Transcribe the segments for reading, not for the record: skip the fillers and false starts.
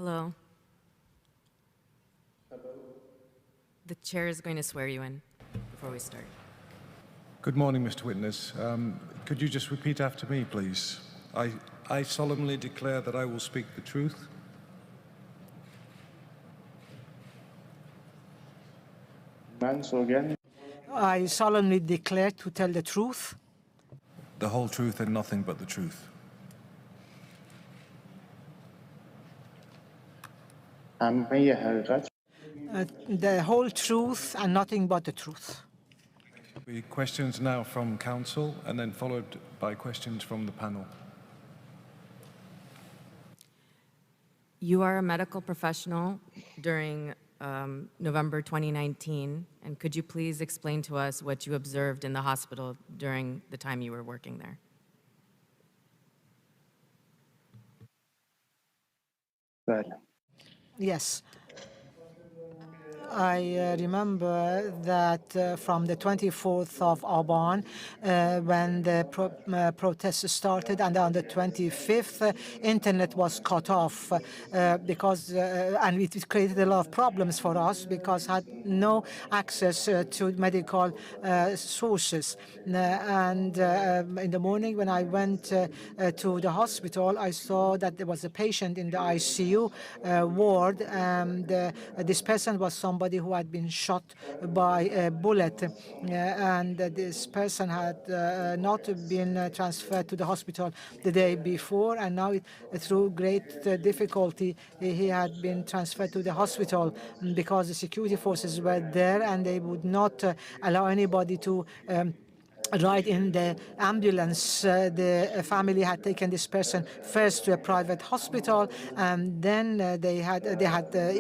Hello. The chair is going to swear you in before we start. Good morning, Mr. Witness. Could you just repeat after me, please? I solemnly declare that I will speak the truth. I solemnly declare to tell the truth, The whole truth and nothing but the truth. the whole truth and nothing but the truth. We questions now from counsel and then followed by questions from the panel. You are a medical professional during November 2019, and could you please explain to us what you observed in the hospital during the time you were working there? Yes. I remember that from the 24th of Aban, when the protests started, and on the 25th, internet was cut off because, and it created a lot of problems for us because had no access to medical sources. And in the morning, when I went to the hospital, I saw that there was a patient in the ICU ward, and this person was somebody who had been shot by a bullet, and this person had not been transferred to the hospital the day before, and now through great difficulty he had been transferred to the hospital because the security forces were there and they would not allow anybody to ride in the ambulance. The family had taken this person first to a private hospital, and then they had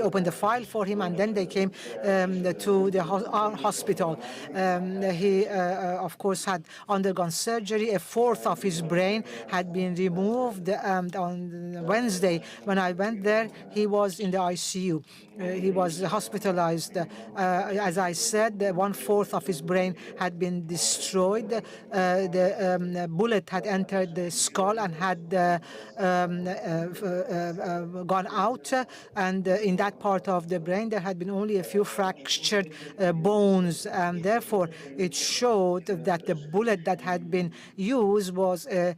opened the file for him, and then they came to our hospital. He, of course, had undergone surgery. A fourth of his brain had been removed. On Wednesday, when I went there, he was in the ICU. He was hospitalized. As I said, 1/4 of his brain had been destroyed. The bullet had entered the skull and had gone out, and in that part of the brain there had been only a few fractured bones, and therefore it showed that the bullet that had been used was a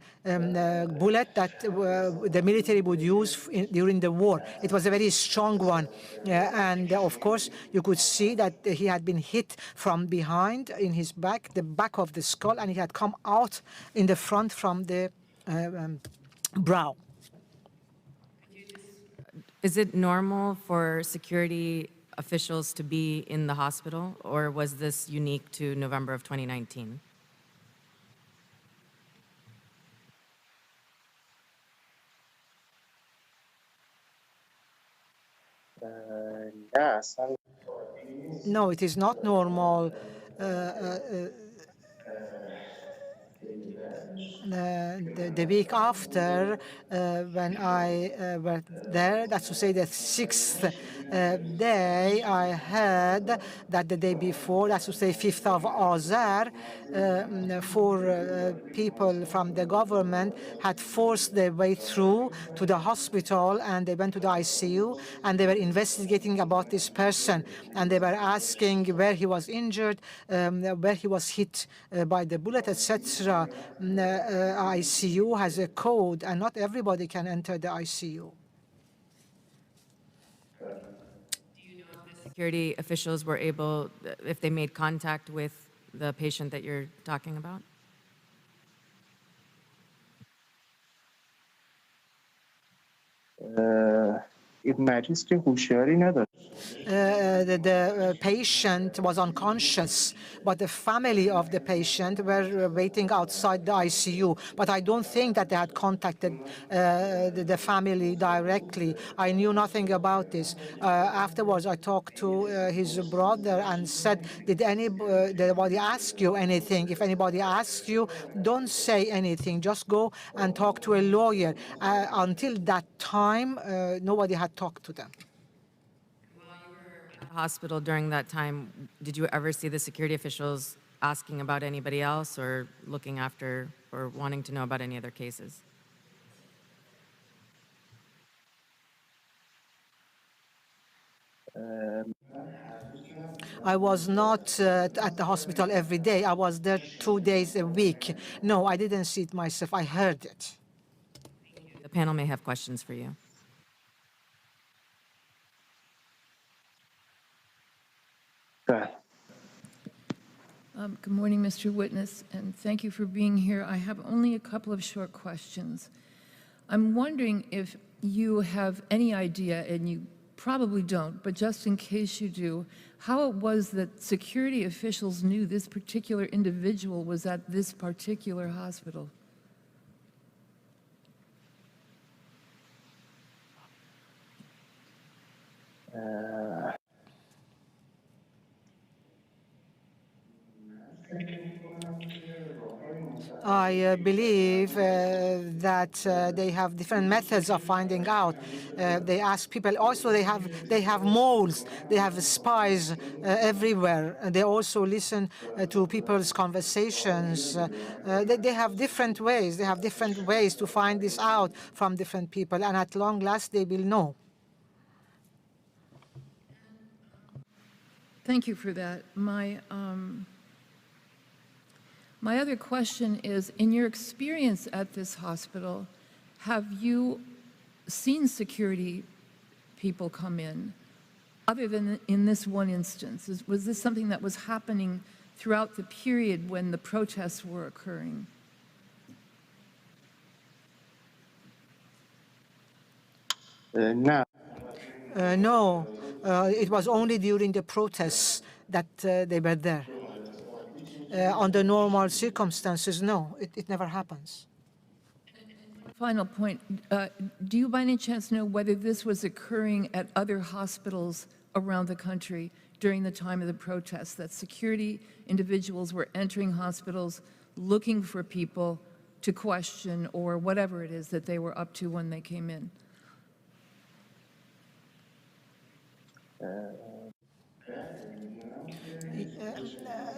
bullet that the military would use during the war. It was a very strong one, and of course you could see that he had been hit from behind in his back, the back of the skull, and he had come out in the front from the brow. Is it normal for security officials to be in the hospital, or was this unique to November of 2019? No, it is not normal. The week after, when I were there, that's to say the 6th day, I heard that the day before, that's to say 5th of Azar, 4 people from the government had forced their way through to the hospital, and they went to the ICU, and they were investigating about this person, and they were asking where he was injured, where he was hit by the bullet, etc. ICU has a code, and not everybody can enter the ICU. Security officials were able, if they made contact with the patient that you're talking about? The patient was unconscious, but the family of the patient were waiting outside the ICU. But I don't think that they had contacted the family directly. I knew nothing about this. Afterwards, I talked to his brother and said, did anybody ask you anything? If anybody asks you, don't say anything. Just go and talk to a lawyer. Until that time, nobody had talked to them. Hospital during that time, did you ever see the security officials asking about anybody else or looking after or wanting to know about any other cases? I was not at the hospital every day. I was there 2 days a week. No, I didn't see it myself. I heard it. The panel may have questions for you. Good morning, Mr. Witness, and thank you for being here. I have only a couple of short questions. I'm wondering if you have any idea, and you probably don't, but just in case you do, how it was that security officials knew this particular individual was at this particular hospital. I believe that they have different methods of finding out. They ask people. Also, they have moles. They have spies everywhere. They also listen to people's conversations. They have different ways. They have different ways to find this out from different people. And at long last, they will know. Thank you for that. My other question is, in your experience at this hospital, have you seen security people come in, other than in this one instance? Was this something that was happening throughout the period when the protests were occurring? No, it was only during the protests that they were there. Under normal circumstances, no, it never happens. Final point, do you by any chance know whether this was occurring at other hospitals around the country during the time of the protests, that security individuals were entering hospitals looking for people to question or whatever it is that they were up to when they came in?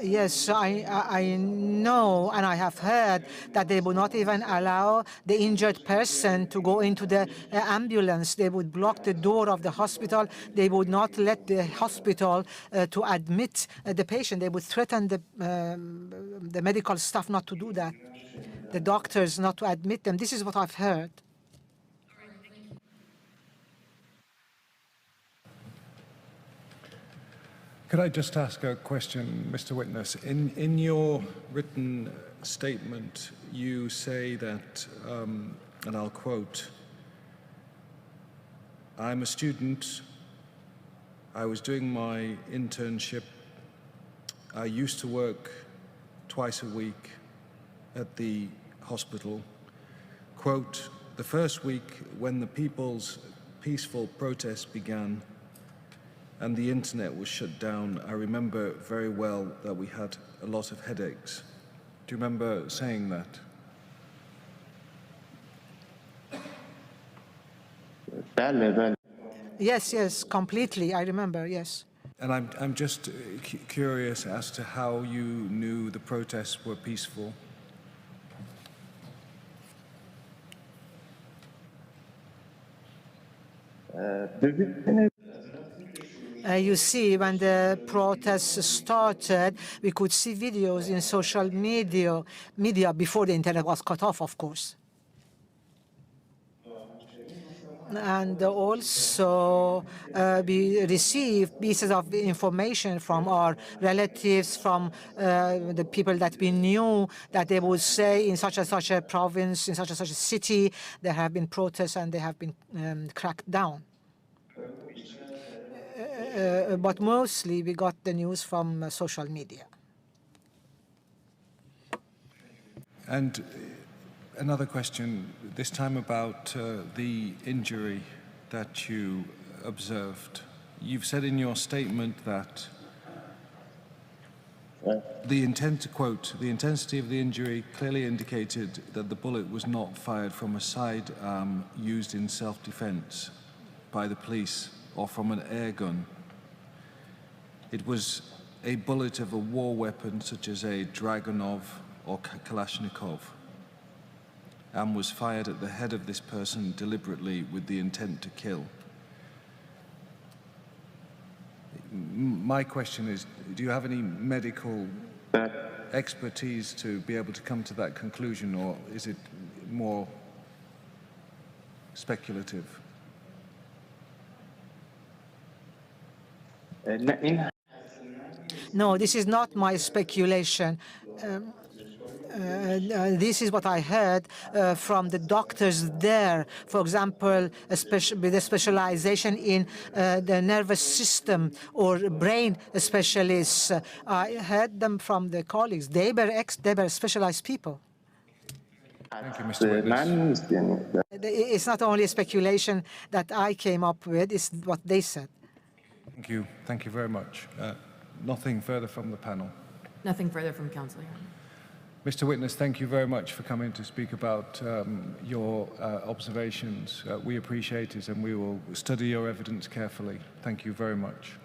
Yes, I know, and I have heard that they would not even allow the injured person to go into the ambulance. They would block the door of the hospital. They would not let the hospital to admit the patient. They would threaten the medical staff not to do that, the doctors not to admit them. This is what I've heard. Could I just ask a question, Mr. Witness? In your written statement, you say that, and I'll quote, "I'm a student. I was doing my internship. I used to work twice a week at the hospital. Quote, the first week when the people's peaceful protests began, and the internet was shut down, I remember very well that we had a lot of headaches." Do you remember saying that? Yes, completely. I remember, yes. And I'm just curious as to how you knew the protests were peaceful. You see, when the protests started, we could see videos in social media before the internet was cut off, of course. And also, we received pieces of information from our relatives, from the people that we knew, that they would say in such and such a province, in such and such a city, there have been protests and they have been cracked down. But mostly we got the news from social media. And another question, this time about the injury that you observed. You've said in your statement that the intensity of the injury clearly indicated that the bullet was not fired from a sidearm used in self-defense by the police or from an air gun. It was a bullet of a war weapon such as a Dragunov or Kalashnikov, and was fired at the head of this person deliberately with the intent to kill. My question is, do you have any medical expertise to be able to come to that conclusion, or is it more speculative? No, this is not my speculation. This is what I heard from the doctors there. For example, with a specialization in the nervous system or brain specialists. I heard them from the colleagues. They were specialized people. Thank you, Mr. Witness. It's not only a speculation that I came up with, it's what they said. Thank you. Thank you very much. Nothing further from the panel. Nothing further from counsel, Your Honor. Mr. Witness, thank you very much for coming to speak about your observations. We appreciate it, and we will study your evidence carefully. Thank you very much.